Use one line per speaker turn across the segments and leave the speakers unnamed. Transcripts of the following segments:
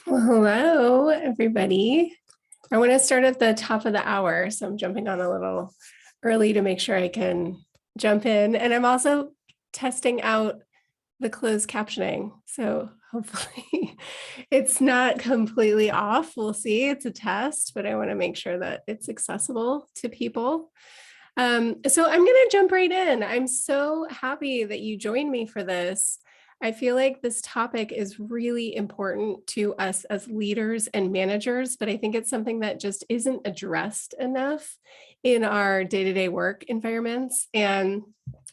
Well, hello, everybody. I want to start at the top of the hour, so I'm jumping on a little early to make sure I can jump in. And I'm also testing out the closed captioning. So hopefully it's not completely off. We'll see. It's a test, but I want to make sure that it's accessible to people. So I'm going to jump right in. I'm so happy that you joined me for this. I feel like this topic is really important to us as leaders and managers, but I think it's something that just isn't addressed enough in our day-to-day work environments. And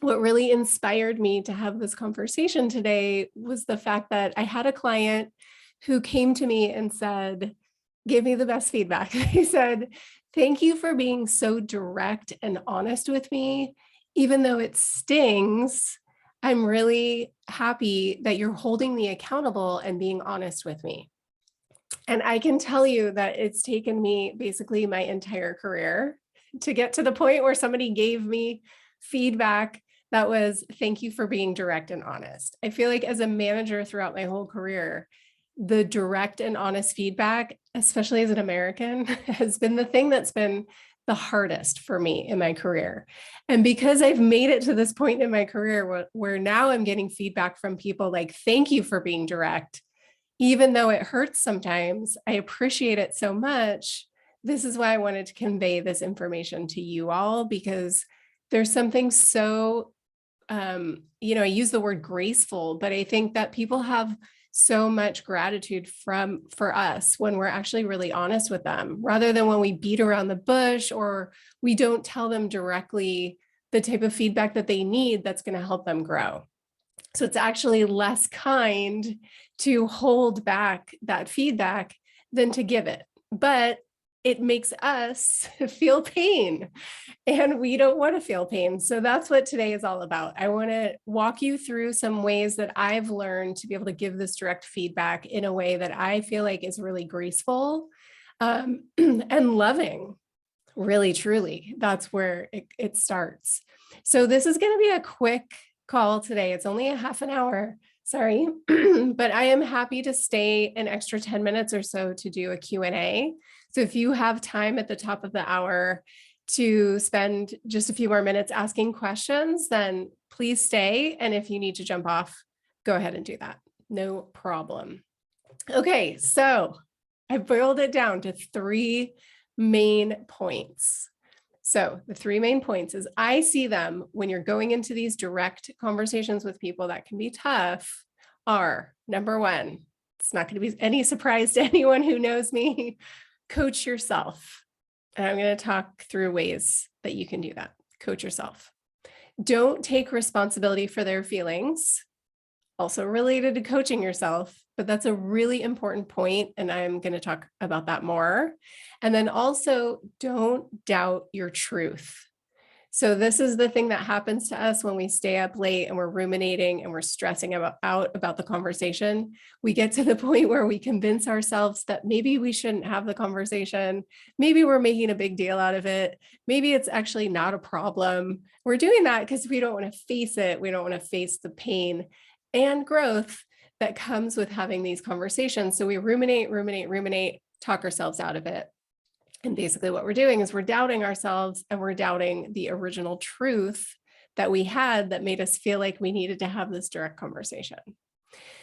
what really inspired me to have this conversation today was the fact that I had a client who came to me and said, gave me the best feedback. He said, "Thank you for being so direct and honest with me. Even though it stings, I'm really happy that you're holding me accountable and being honest with me." And I can tell you that it's taken me basically my entire career to get to the point where somebody gave me feedback that was, "Thank you for being direct and honest." I feel like as a manager throughout my whole career, the direct and honest feedback, especially as an American, has been the thing that's been the hardest for me in my career. And because I've made it to this point in my career where now I'm getting feedback from people like, "Thank you for being direct. Even though it hurts sometimes, I appreciate it so much." This is why I wanted to convey this information to you all, because there's something so, I use the word graceful, but I think that people have so much gratitude for us when we're actually really honest with them, rather than when we beat around the bush or we don't tell them directly the type of feedback that they need that's going to help them grow. So it's actually less kind to hold back that feedback than to give it. But it makes us feel pain, and we don't want to feel pain. So that's what today is all about. I want to walk you through some ways that I've learned to be able to give this direct feedback in a way that I feel like is really graceful and loving. Really, truly, that's where it starts. So this is going to be a quick call today. It's only a half an hour. Sorry, but I am happy to stay an extra 10 minutes or so to do a Q&A. So if you have time at the top of the hour to spend just a few more minutes asking questions, then please stay. And if you need to jump off, go ahead and do that. No problem. Okay, so I boiled it down to 3 main points. So the 3 main points is I see them when you're going into these direct conversations with people that can be tough are, number 1, it's not going to be any surprise to anyone who knows me, coach yourself. And I'm going to talk through ways that you can do that. Coach yourself. Don't take responsibility for their feelings. Also related to coaching yourself, but that's a really important point, and I'm going to talk about that more. And then also, don't doubt your truth. So this is the thing that happens to us when we stay up late and we're ruminating and we're stressing out about the conversation. We get to the point where we convince ourselves that maybe we shouldn't have the conversation. Maybe we're making a big deal out of it. Maybe it's actually not a problem. We're doing that because we don't want to face it. We don't want to face the pain and growth that comes with having these conversations. So we ruminate, talk ourselves out of it. And basically what we're doing is we're doubting ourselves, and we're doubting the original truth that we had that made us feel like we needed to have this direct conversation.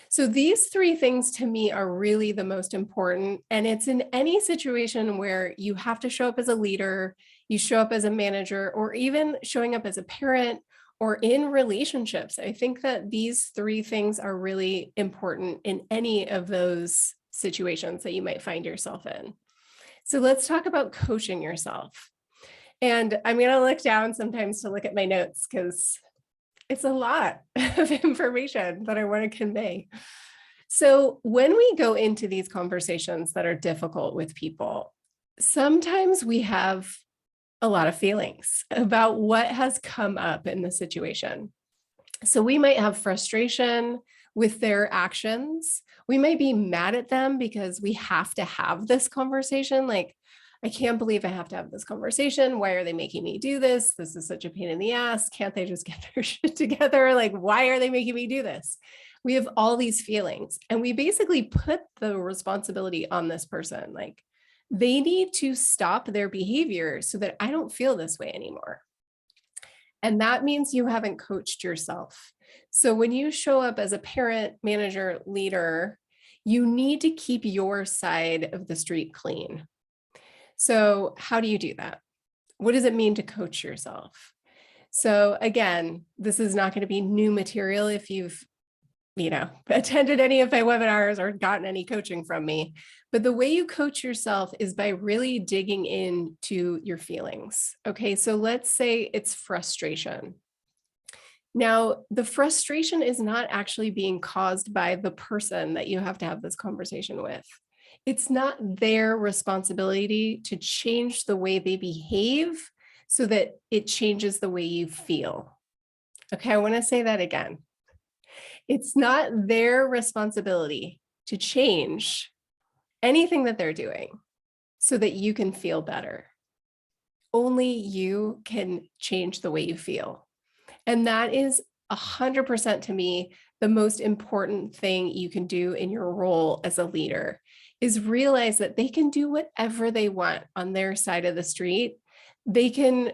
So these 3 things to me are really the most important. And it's in any situation where you have to show up as a leader, you show up as a manager, or even showing up as a parent or in relationships. I think that these 3 things are really important in any of those situations that you might find yourself in. So let's talk about coaching yourself. And I'm going to look down sometimes to look at my notes because it's a lot of information that I want to convey. So when we go into these conversations that are difficult with people, sometimes we have a lot of feelings about what has come up in the situation. So we might have frustration with their actions. We might be mad at them because we have to have this conversation. Like, I can't believe I have to have this conversation. Why are they making me do this? This is such a pain in the ass. Can't they just get their shit together? Like, why are they making me do this? We have all these feelings, and we basically put the responsibility on this person. Like, they need to stop their behavior so that I don't feel this way anymore. And that means you haven't coached yourself. So when you show up as a parent, manager, leader, you need to keep your side of the street clean. So how do you do that? What does it mean to coach yourself? So again, this is not going to be new material if you've attended any of my webinars or gotten any coaching from me. But the way you coach yourself is by really digging into your feelings. Okay, so let's say it's frustration. Now, the frustration is not actually being caused by the person that you have to have this conversation with. It's not their responsibility to change the way they behave so that it changes the way you feel. Okay, I want to say that again. It's not their responsibility to change anything that they're doing so that you can feel better. Only you can change the way you feel. And that is 100% to me, the most important thing you can do in your role as a leader is realize that they can do whatever they want on their side of the street. They can,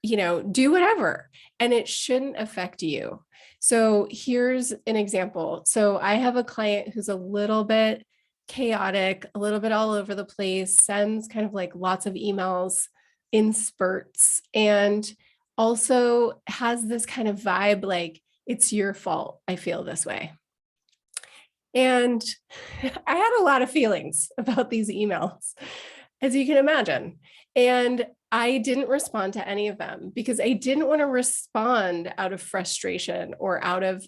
do whatever, and it shouldn't affect you. So here's an example. So I have a client who's a little bit chaotic, a little bit all over the place, sends kind of like lots of emails in spurts, and also has this kind of vibe like, it's your fault I feel this way. And I had a lot of feelings about these emails, as you can imagine. And I didn't respond to any of them because I didn't want to respond out of frustration or out of,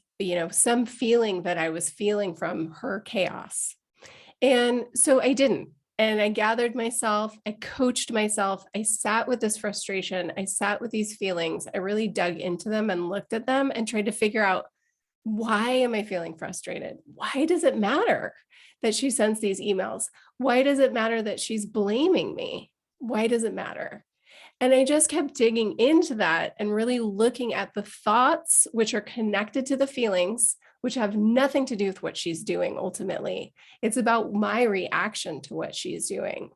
some feeling that I was feeling from her chaos. And so I didn't. And I gathered myself, I coached myself, I sat with this frustration, I sat with these feelings, I really dug into them and looked at them and tried to figure out, why am I feeling frustrated? Why does it matter that she sends these emails? Why does it matter that she's blaming me? Why does it matter? And I just kept digging into that and really looking at the thoughts, which are connected to the feelings, which have nothing to do with what she's doing ultimately. It's about my reaction to what she's doing.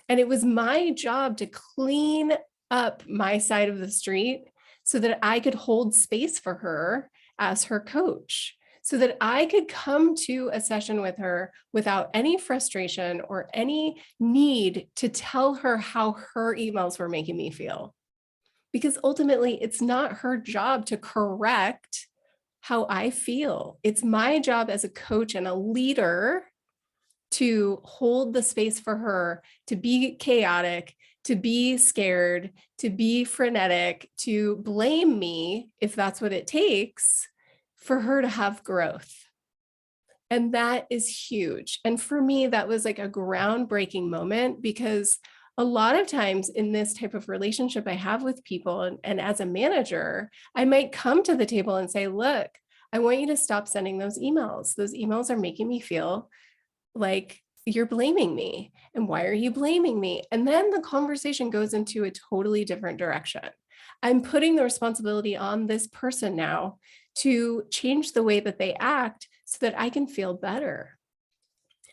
And it was my job to clean up my side of the street so that I could hold space for her as her coach, so that I could come to a session with her without any frustration or any need to tell her how her emails were making me feel. Because ultimately, it's not her job to correct how I feel. It's my job as a coach and a leader to hold the space for her to be chaotic, to be scared, to be frenetic, to blame me if that's what it takes for her to have growth. And that is huge. And for me, that was like a groundbreaking moment, because a lot of times in this type of relationship I have with people, and as a manager, I might come to the table and say, look, I want you to stop sending those emails. Those emails are making me feel like you're blaming me. And why are you blaming me? And then the conversation goes into a totally different direction. I'm putting the responsibility on this person now to change the way that they act so that I can feel better.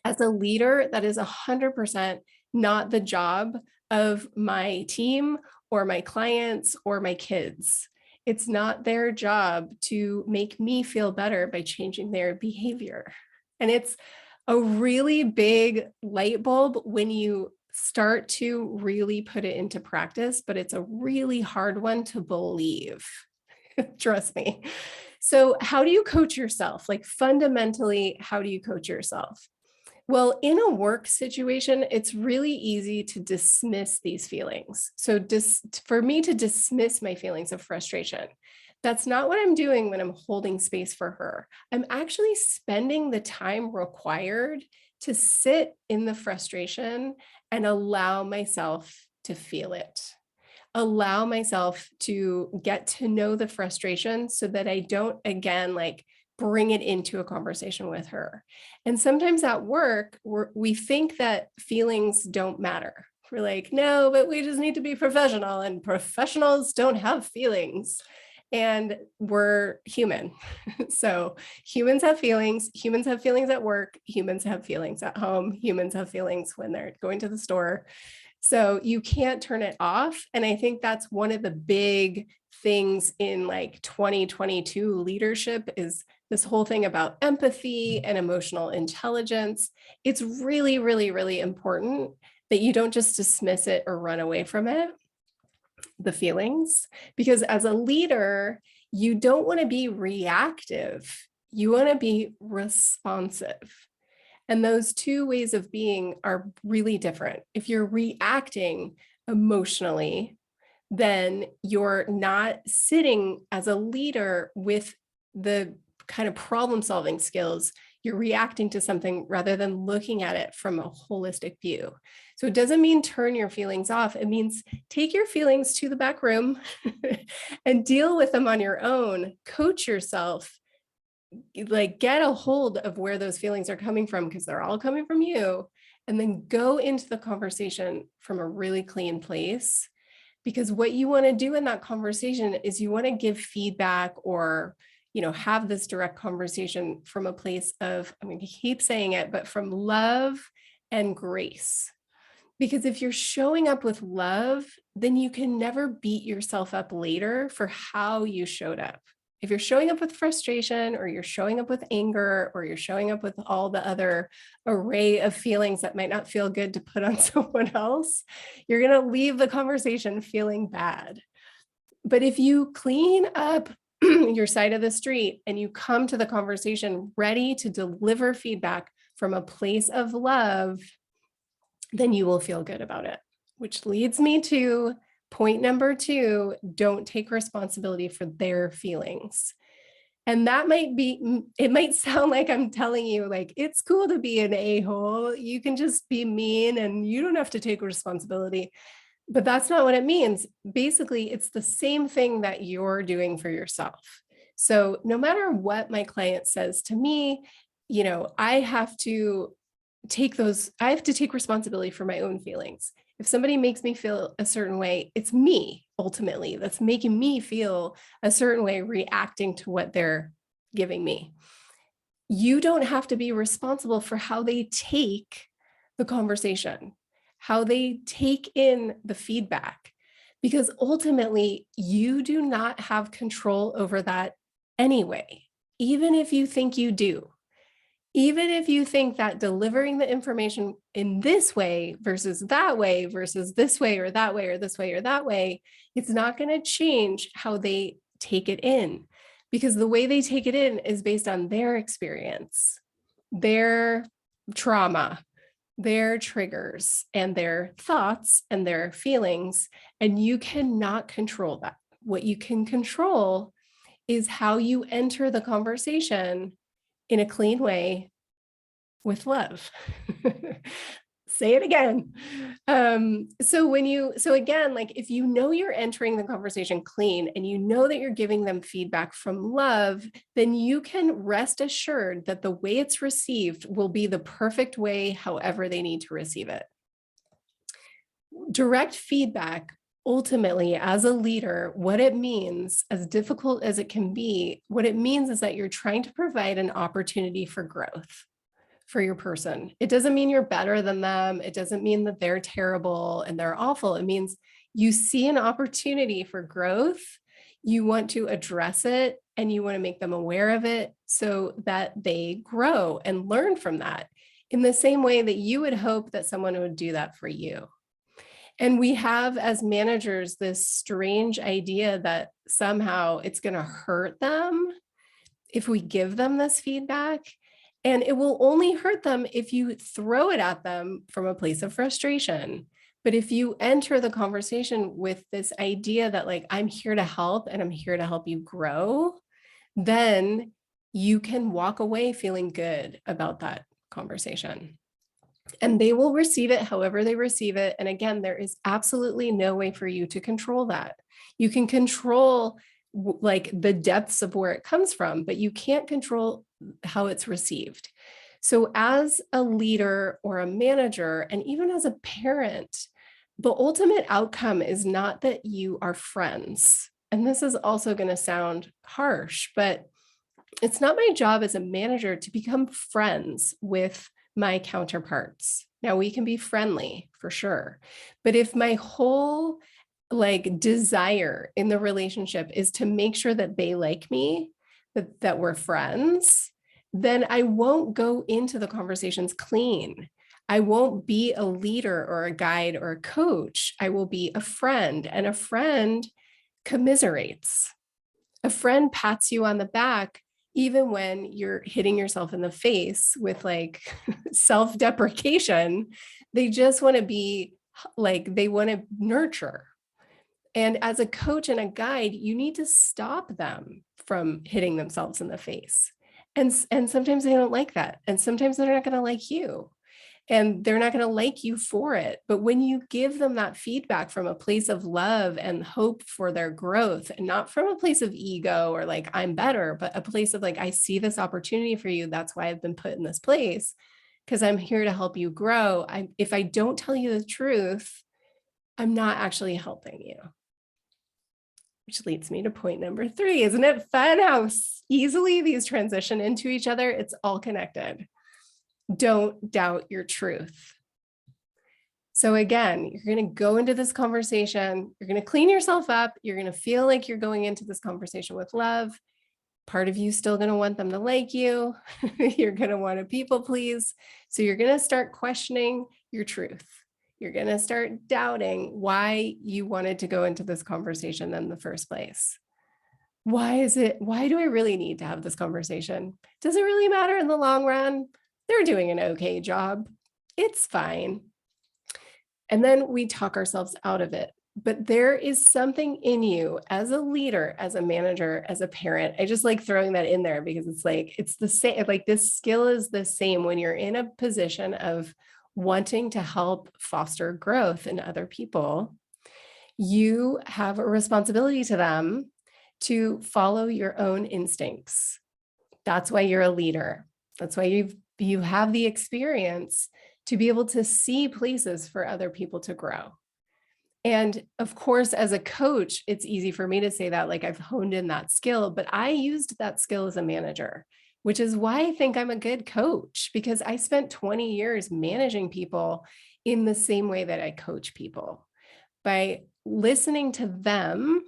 As a leader, that is 100% not the job of my team or my clients or my kids. It's not their job to make me feel better by changing their behavior. And it's a really big light bulb when you start to really put it into practice, but it's a really hard one to believe. Trust me. So how do you coach yourself? Like fundamentally, how do you coach yourself? Well, in a work situation, it's really easy to dismiss these feelings. So for me to dismiss my feelings of frustration, that's not what I'm doing when I'm holding space for her. I'm actually spending the time required to sit in the frustration and allow myself to feel it. Allow myself to get to know the frustration so that I don't, again, like bring it into a conversation with her. And sometimes at work, we think that feelings don't matter. We're like, no, but we just need to be professional, and professionals don't have feelings. And we're human. So humans have feelings. Humans have feelings at work. Humans have feelings at home. Humans have feelings when they're going to the store. So you can't turn it off. And I think that's one of the big things in like 2022 leadership is this whole thing about empathy and emotional intelligence. It's really, really, really important that you don't just dismiss it or run away from it, the feelings, because as a leader, you don't want to be reactive. You want to be responsive. And those two ways of being are really different. If you're reacting emotionally, then you're not sitting as a leader with the kind of problem-solving skills. You're reacting to something rather than looking at it from a holistic view. So it doesn't mean turn your feelings off. It means take your feelings to the back room and deal with them on your own. Coach yourself, like get a hold of where those feelings are coming from, because they're all coming from you. And then go into the conversation from a really clean place. Because what you want to do in that conversation is you want to give feedback or, have this direct conversation from a place of, I'm going to keep saying it, but from love and grace. Because if you're showing up with love, then you can never beat yourself up later for how you showed up. If you're showing up with frustration, or you're showing up with anger, or you're showing up with all the other array of feelings that might not feel good to put on someone else, you're going to leave the conversation feeling bad. But if you clean up your side of the street and you come to the conversation ready to deliver feedback from a place of love, then you will feel good about it. Which leads me to point number 2, don't take responsibility for their feelings. And that it might sound like I'm telling you, like, it's cool to be an a-hole. You can just be mean and you don't have to take responsibility. But that's not what it means. Basically, it's the same thing that you're doing for yourself. So no matter what my client says to me, I have to take responsibility for my own feelings. If somebody makes me feel a certain way, it's me ultimately that's making me feel a certain way, reacting to what they're giving me. You don't have to be responsible for how they take the conversation, how they take in the feedback, because ultimately you do not have control over that anyway, even if you think you do. Even if you think that delivering the information in this way versus that way versus this way or that way or this way or that way, it's not going to change how they take it in, because the way they take it in is based on their experience, their trauma, their triggers, and their thoughts and their feelings. And you cannot control that. What you can control is how you enter the conversation in a clean way with love. Say it again. So again, like if you're entering the conversation clean and you know that you're giving them feedback from love, then you can rest assured that the way it's received will be the perfect way, however they need to receive it. Direct feedback, ultimately, as a leader, what it means, as difficult as it can be, what it means is that you're trying to provide an opportunity for growth for your person. It doesn't mean you're better than them. It doesn't mean that they're terrible and they're awful. It means you see an opportunity for growth. You want to address it and you want to make them aware of it so that they grow and learn from that in the same way that you would hope that someone would do that for you. And we have, as managers, this strange idea that somehow it's going to hurt them if we give them this feedback. And it will only hurt them if you throw it at them from a place of frustration. But if you enter the conversation with this idea that, like, I'm here to help and I'm here to help you grow, then you can walk away feeling good about that conversation. And they will receive it however they receive it. And again, there is absolutely no way for you to control that. You can control like the depths of where it comes from, but you can't control how it's received. So as a leader or a manager, and even as a parent, the ultimate outcome is not that you are friends. And this is also going to sound harsh, but it's not my job as a manager to become friends with my counterparts. Now, we can be friendly for sure, but if my whole desire in the relationship is to make sure that they like me, that we're friends, then I won't go into the conversations clean. I won't be a leader or a guide or a coach. I will be a friend, and a friend commiserates. A friend pats you on the back even when you're hitting yourself in the face with self-deprecation. They just want to be they want to nurture. And as a coach and a guide, you need to stop them from hitting themselves in the face. And sometimes they don't like that. And sometimes they're not going to like you. And they're not going to like you for it. But when you give them that feedback from a place of love and hope for their growth, and not from a place of ego or I'm better, but a place of I see this opportunity for you. That's why I've been put in this place, because I'm here to help you grow. If I don't tell you the truth, I'm not actually helping you. Which leads me to point number 3. Isn't it fun how easily these transition into each other? It's all connected. Don't doubt your truth. So again, you're going to go into this conversation, you're going to clean yourself up, you're going to feel like you're going into this conversation with love. Part of you still going to want them to like you. You're going to want to people please. So you're going to start questioning your truth. You're going to start doubting why you wanted to go into this conversation in the first place. Why do I really need to have this conversation? Does it really matter in the long run? They're doing an okay job. It's fine. And then we talk ourselves out of it. But there is something in you as a leader, as a manager, as a parent. I just like throwing that in there because it's the same. This skill is the same when you're in a position of wanting to help foster growth in other people. You have a responsibility to them to follow your own instincts. That's why you're a leader. That's why you have the experience to be able to see places for other people to grow. And of course, as a coach, it's easy for me to say that, I've honed in that skill, but I used that skill as a manager, which is why I think I'm a good coach, because I spent 20 years managing people in the same way that I coach people, by listening to them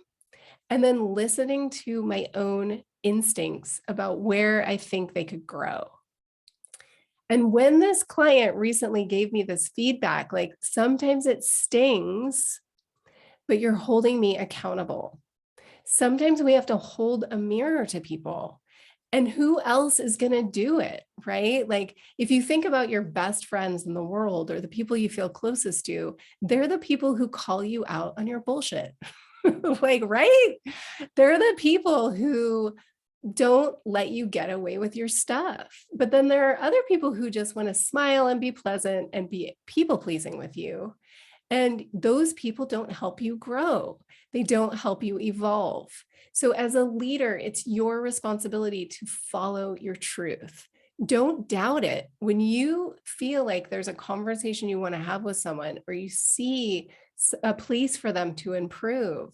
and then listening to my own instincts about where I think they could grow. And when this client recently gave me this feedback, sometimes it stings, but you're holding me accountable. Sometimes we have to hold a mirror to people. And who else is going to do it, right? If you think about your best friends in the world or the people you feel closest to, they're the people who call you out on your bullshit. Right? They're the people who don't let you get away with your stuff. But then there are other people who just want to smile and be pleasant and be people pleasing with you. And those people don't help you grow. They don't help you evolve. So as a leader, it's your responsibility to follow your truth. Don't doubt it. When you feel like there's a conversation you want to have with someone, or you see a place for them to improve,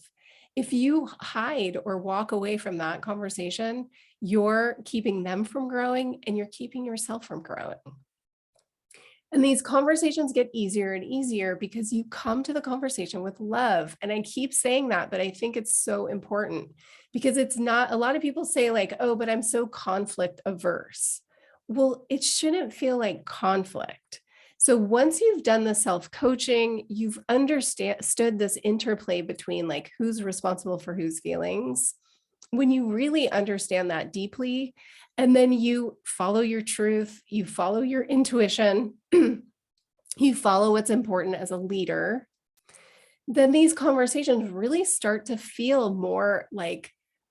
if you hide or walk away from that conversation, you're keeping them from growing and you're keeping yourself from growing. And these conversations get easier and easier because you come to the conversation with love. And I keep saying that, but I think it's so important, because it's not, a lot of people say oh, but I'm so conflict averse. Well, it shouldn't feel like conflict. So once you've done the self-coaching, you've understood this interplay between who's responsible for whose feelings. When you really understand that deeply, and then you follow your truth, you follow your intuition, you follow what's important as a leader, then these conversations really start to feel more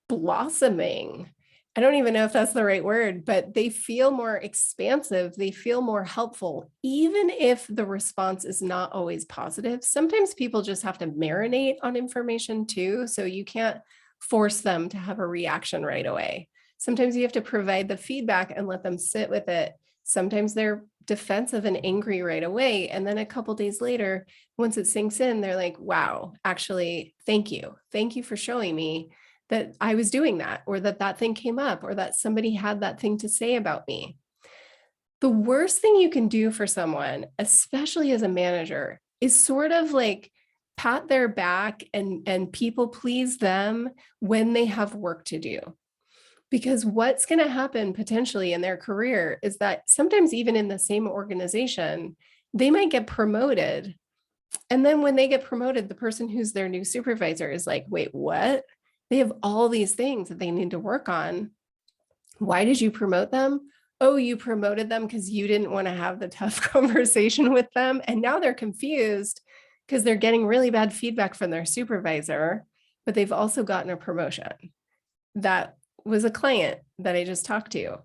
blossoming. I don't even know if that's the right word, but they feel more expansive. They feel more helpful, even if the response is not always positive. Sometimes people just have to marinate on information too. So you can't force them to have a reaction right away. Sometimes you have to provide the feedback and let them sit with it Sometimes they're defensive and angry right away. And then a couple days later, once it sinks in, they're like, wow, actually, thank you. Thank you for showing me that I was doing that, or that thing came up, or that somebody had that thing to say about me. The worst thing you can do for someone, especially as a manager, is sort of like pat their back and people please them when they have work to do. Because what's going to happen potentially in their career is that sometimes even in the same organization, they might get promoted. And then when they get promoted, the person who's their new supervisor is like, wait, what? They have all these things that they need to work on. Why did you promote them? Oh, you promoted them because you didn't want to have the tough conversation with them. And now they're confused because they're getting really bad feedback from their supervisor, but they've also gotten a promotion. That was a client that I just talked to.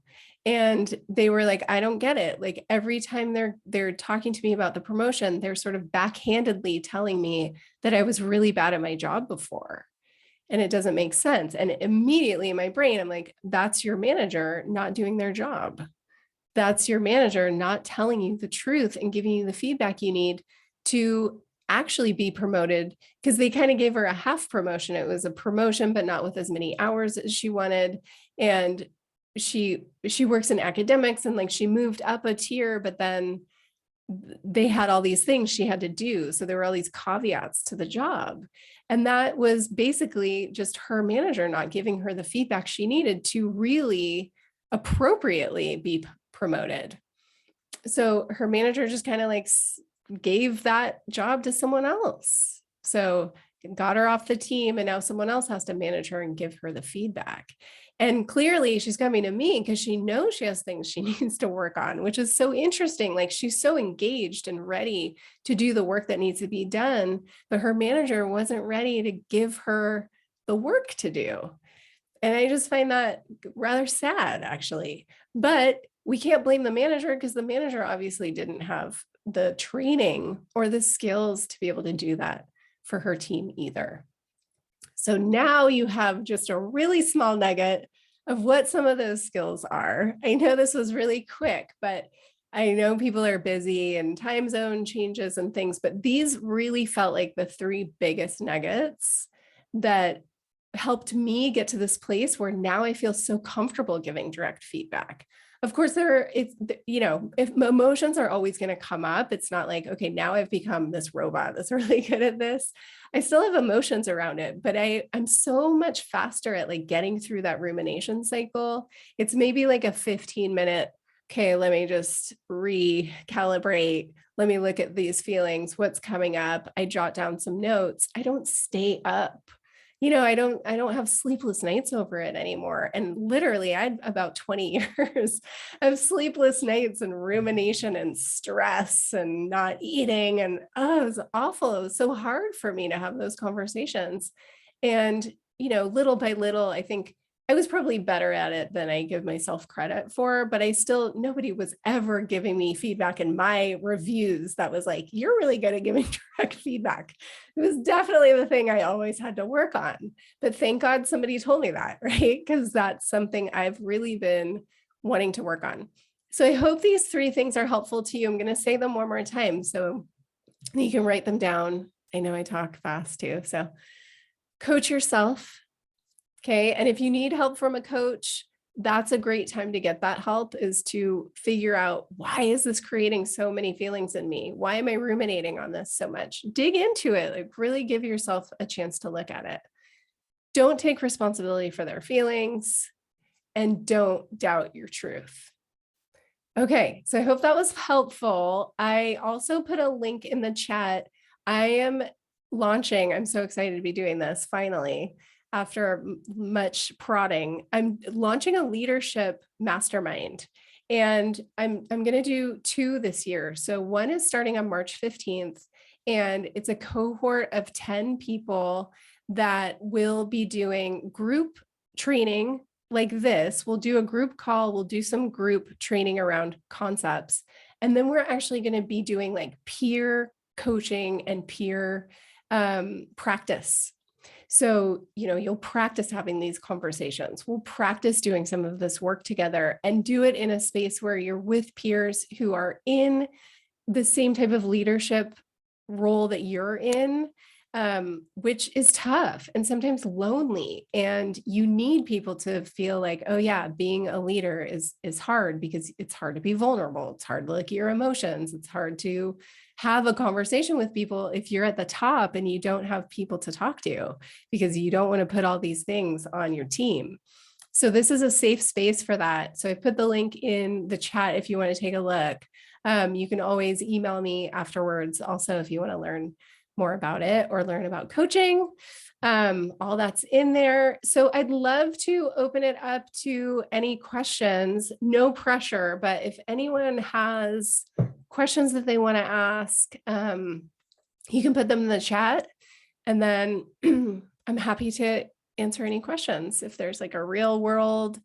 And they were like, I don't get it. Like every time they're talking to me about the promotion, they're sort of backhandedly telling me that I was really bad at my job before. And it doesn't make sense. And immediately in my brain, I'm like, that's your manager not doing their job. That's your manager not telling you the truth and giving you the feedback you need to actually be promoted, because they kind of gave her a half promotion. It was a promotion, but not with as many hours as she wanted. And she works in academics, and like she moved up a tier, but then they had all these things she had to do. So there were all these caveats to the job. And that was basically just her manager not giving her the feedback she needed to really appropriately be promoted. So her manager just kind of like gave that job to someone else. So got her off the team, and now someone else has to manage her and give her the feedback. And clearly she's coming to me because she knows she has things she needs to work on, which is so interesting. Like she's so engaged and ready to do the work that needs to be done, but her manager wasn't ready to give her the work to do. And I just find that rather sad, actually. But we can't blame the manager, because the manager obviously didn't have the training or the skills to be able to do that for her team either. So now you have just a really small nugget of what some of those skills are. I know this was really quick, but I know people are busy and time zone changes and things, but these really felt like the three biggest nuggets that helped me get to this place where now I feel so comfortable giving direct feedback. Of course, if emotions are always going to come up, it's not like, okay, now I've become this robot that's really good at this. I still have emotions around it, but I'm so much faster at like getting through that rumination cycle. It's maybe like a 15-minute, okay, let me just recalibrate. Let me look at these feelings. What's coming up? I jot down some notes. I don't stay up. I don't have sleepless nights over it anymore. And literally I had about 20 years of sleepless nights and rumination and stress and not eating. And it was awful. It was so hard for me to have those conversations. And, little by little, I think I was probably better at it than I give myself credit for, but nobody was ever giving me feedback in my reviews that was like, you're really good at giving direct feedback. It was definitely the thing I always had to work on. But thank God somebody told me that, right? Because that's something I've really been wanting to work on. So I hope these three things are helpful to you. I'm going to say them one more time so you can write them down. I know I talk fast too. So coach yourself. Okay. And if you need help from a coach, that's a great time to get that help, is to figure out, why is this creating so many feelings in me? Why am I ruminating on this so much? Dig into it. Like really give yourself a chance to look at it. Don't take responsibility for their feelings, and don't doubt your truth. Okay. So I hope that was helpful. I also put a link in the chat. I am launching, I'm so excited to be doing this finally. After much prodding, I'm launching a leadership mastermind, and I'm going to do 2 this year. So one is starting on March 15th, and it's a cohort of 10 people that will be doing group training like this. We'll do a group call. We'll do some group training around concepts. And then we're actually going to be doing like peer coaching and peer practice. So, you'll practice having these conversations. We'll practice doing some of this work together and do it in a space where you're with peers who are in the same type of leadership role that you're in, which is tough and sometimes lonely. And you need people to feel like, oh yeah, being a leader is hard, because it's hard to be vulnerable. It's hard to look at your emotions. It's hard to have a conversation with people if you're at the top and you don't have people to talk to, because you don't want to put all these things on your team. So this is a safe space for that. So I put the link in the chat if you want to take a look. You can always email me afterwards also if you want to learn more about it or learn about coaching. All that's in there. So I'd love to open it up to any questions, no pressure, but if anyone has questions that they want to ask, you can put them in the chat, and then I'm happy to answer any questions. If there's like a real world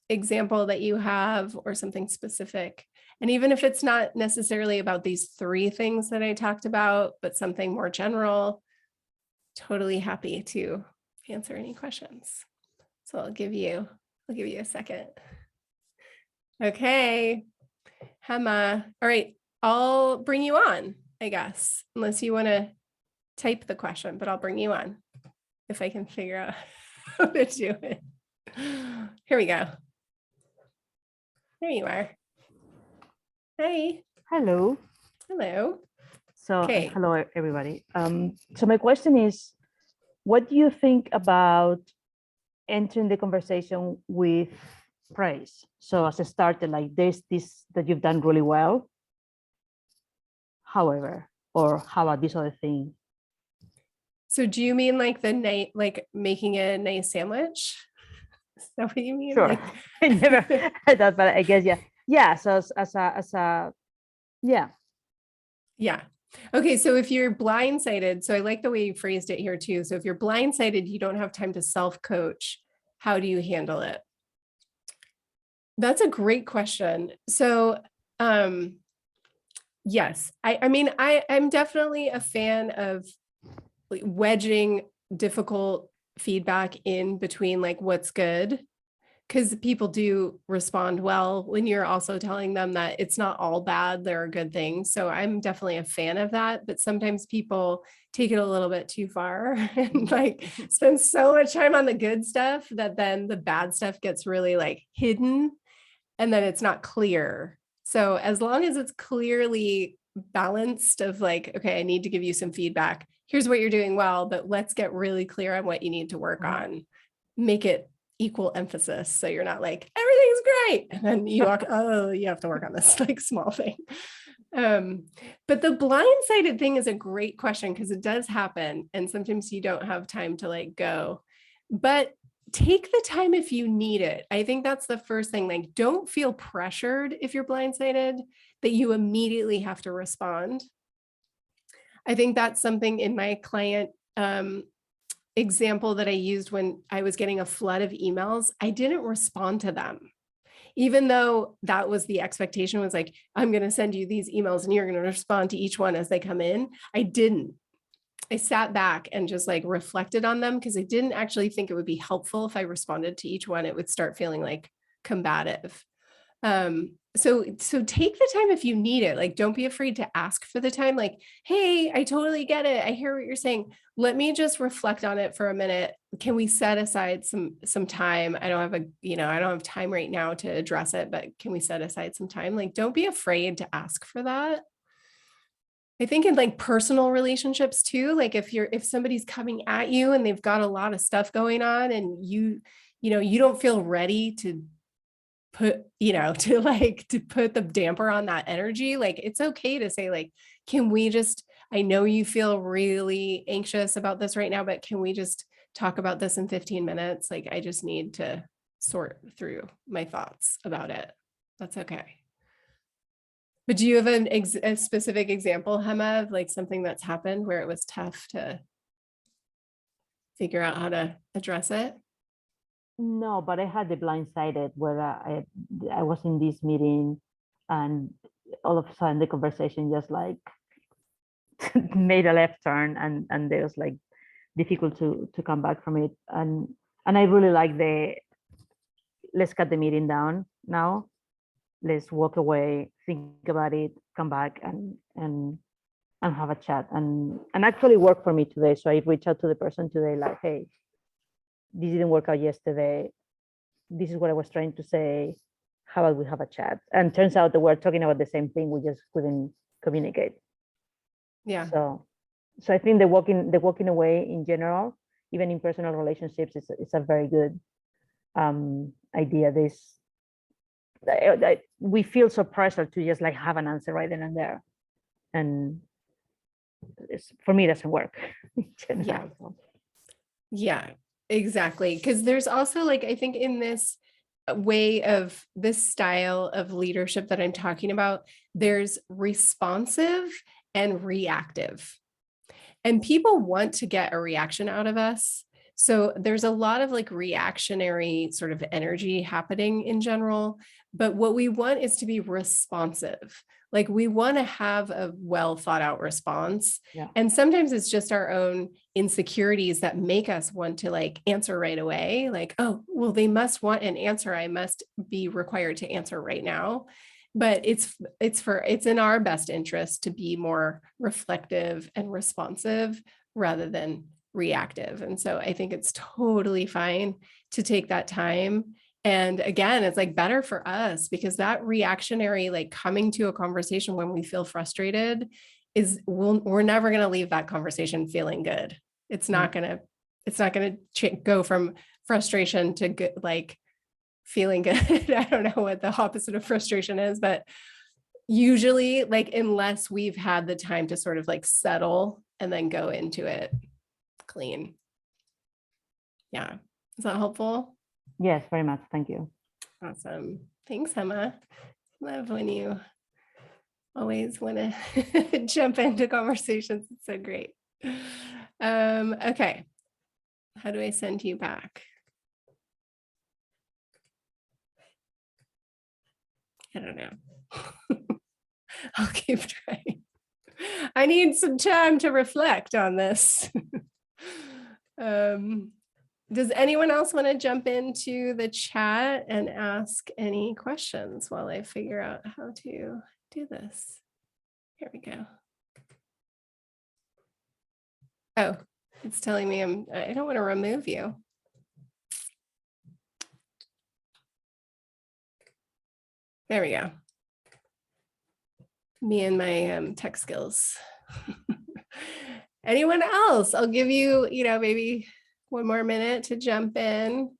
example that you have or something specific. And even if it's not necessarily about these 3 things that I talked about, but something more general, totally happy to answer any questions. So I'll give you a second. Okay, Hema. All right, I'll bring you on, I guess, unless you want to type the question, but I'll bring you on if I can figure out how to do it. Here we go. There you are. Hi.
Hello.
Hello.
So,
Okay.
hello, everybody. So my question is, what do you think about entering the conversation with praise? So as a starter, like there's this that you've done really well. However, or how about this other thing?
So do you mean like like making a nice sandwich? Is that what you mean?
Sure.
Like...
I never heard that, but I guess, yeah. Yeah, so as a yeah.
Yeah. Okay, so if you're blindsided, so I like the way you phrased it here too. So if you're blindsided, you don't have time to self-coach. How do you handle it? That's a great question. So yes, I mean, I'm definitely a fan of wedging difficult feedback in between like what's good, because people do respond well when you're also telling them that it's not all bad, there are good things. So I'm definitely a fan of that, but sometimes people take it a little bit too far and like spend so much time on the good stuff that then the bad stuff gets really like hidden and then it's not clear. So as long as it's clearly balanced of like, okay, I need to give you some feedback. Here's what you're doing well, but let's get really clear on what you need to work on. Make it equal emphasis. So you're not like, everything's great. And then you walk, oh, you have to work on this like small thing. But the blindsided thing is a great question because it does happen. And sometimes you don't have time to like go, but take the time if you need it. I think that's the first thing. Like, don't feel pressured if you're blindsided that you immediately have to respond. I think that's something in my client example that I used when I was getting a flood of emails. I didn't respond to them, even though that was the expectation was like, I'm going to send you these emails and you're going to respond to each one as they come in. I didn't. I sat back and just like reflected on them because I didn't actually think it would be helpful if I responded to each one. It would start feeling like combative. So take the time if you need it. Like, don't be afraid to ask for the time. Like, hey, I totally get it. I hear what you're saying. Let me just reflect on it for a minute. Can we set aside some time? I don't have time right now to address it, but can we set aside some time? Like, don't be afraid to ask for that. I think in like personal relationships too, like if somebody's coming at you and they've got a lot of stuff going on and you don't feel ready to put the damper on that energy, like it's okay to say like, I know you feel really anxious about this right now, but can we just talk about this in 15 minutes? Like, I just need to sort through my thoughts about it. That's okay. But do you have a specific example, Hema, of like something that's happened where it was tough to figure out how to address it?
No, but I had the blindsided where I was in this meeting and all of a sudden the conversation just like made a left turn and there was like difficult to come back from it. And I really like let's cut the meeting down now. Let's walk away, think about it, come back and have a chat. And actually work for me today. So I reached out to the person today, like, hey, this didn't work out yesterday. This is what I was trying to say. How about we have a chat? And turns out that we're talking about the same thing. We just couldn't communicate.
Yeah.
So I think the walking away in general, even in personal relationships, it's a very good idea. We feel so pressured to just like have an answer right then and there, and for me, it doesn't work.
Yeah. Yeah, exactly. Because there's also like, I think in this way of this style of leadership that I'm talking about, there's responsive and reactive. And people want to get a reaction out of us. So there's a lot of like reactionary sort of energy happening in general. But what we want is to be responsive. Like we want to have a well thought out response.
Yeah.
And sometimes it's just our own insecurities that make us want to like answer right away. Like, oh, well, they must want an answer. I must be required to answer right now. But it's in our best interest to be more reflective and responsive rather than reactive. And so I think it's totally fine to take that time. And again, it's like better for us because that reactionary, like coming to a conversation when we feel frustrated we're never going to leave that conversation feeling good. It's not going to go from frustration to good, like feeling good. I don't know what the opposite of frustration is, but usually like, unless we've had the time to sort of like settle and then go into it clean. Yeah. Is that helpful?
Yes, very much. Thank you.
Awesome. Thanks, Emma. Love when you always want to jump into conversations. It's so great. Okay. How do I send you back? I don't know. I'll keep trying. I need some time to reflect on this. Does anyone else want to jump into the chat and ask any questions while I figure out how to do this? Here we go. Oh, it's telling me I don't want to remove you. There we go. Me and my tech skills. Anyone else? I'll give you, maybe one more minute to jump in.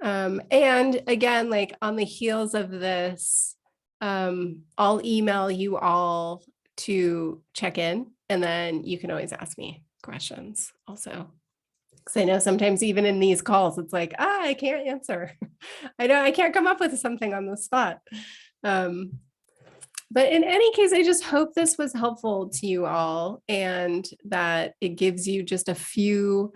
And again, like on the heels of this, I'll email you all to check in, and then you can always ask me questions also. Because I know sometimes even in these calls, it's like, I can't answer. I can't come up with something on the spot. But in any case, I just hope this was helpful to you all and that it gives you just a few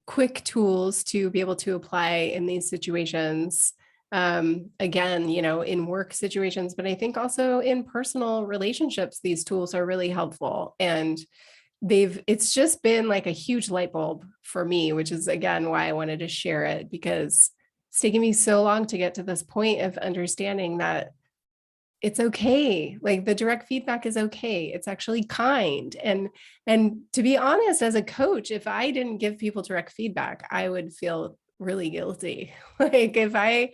quick tools to be able to apply in these situations. Again, in work situations, but I think also in personal relationships, these tools are really helpful. And it's just been like a huge light bulb for me, which is again, why I wanted to share it, because it's taken me so long to get to this point of understanding that it's okay. Like the direct feedback is okay. It's actually kind. And to be honest, as a coach, if I didn't give people direct feedback, I would feel really guilty. Like if I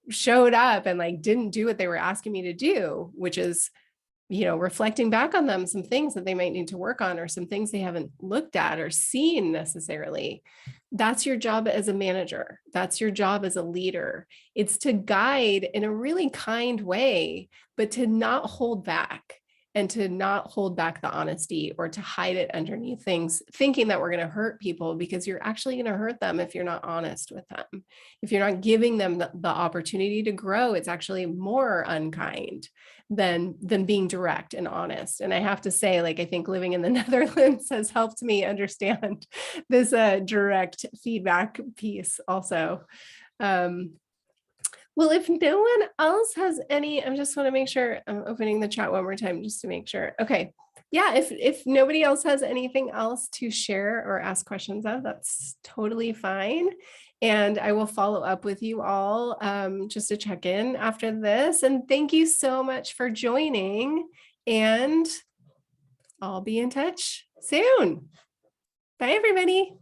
showed up and like didn't do what they were asking me to do, which is, reflecting back on them, some things that they might need to work on, or some things they haven't looked at or seen necessarily. That's your job as a manager. That's your job as a leader. It's to guide in a really kind way, but to not hold back, and to not hold back the honesty or to hide it underneath things, thinking that we're going to hurt people, because you're actually going to hurt them if you're not honest with them. If you're not giving them the opportunity to grow, it's actually more unkind than being direct and honest. And I have to say, like, I think living in the Netherlands has helped me understand this direct feedback piece also. Well, if no one else has any, I just want to make sure I'm opening the chat one more time just to make sure. Okay. yeah, if nobody else has anything else to share or ask questions of, that's totally fine. And I will follow up with you all just to check in after this. And thank you so much for joining. And I'll be in touch soon. Bye, everybody.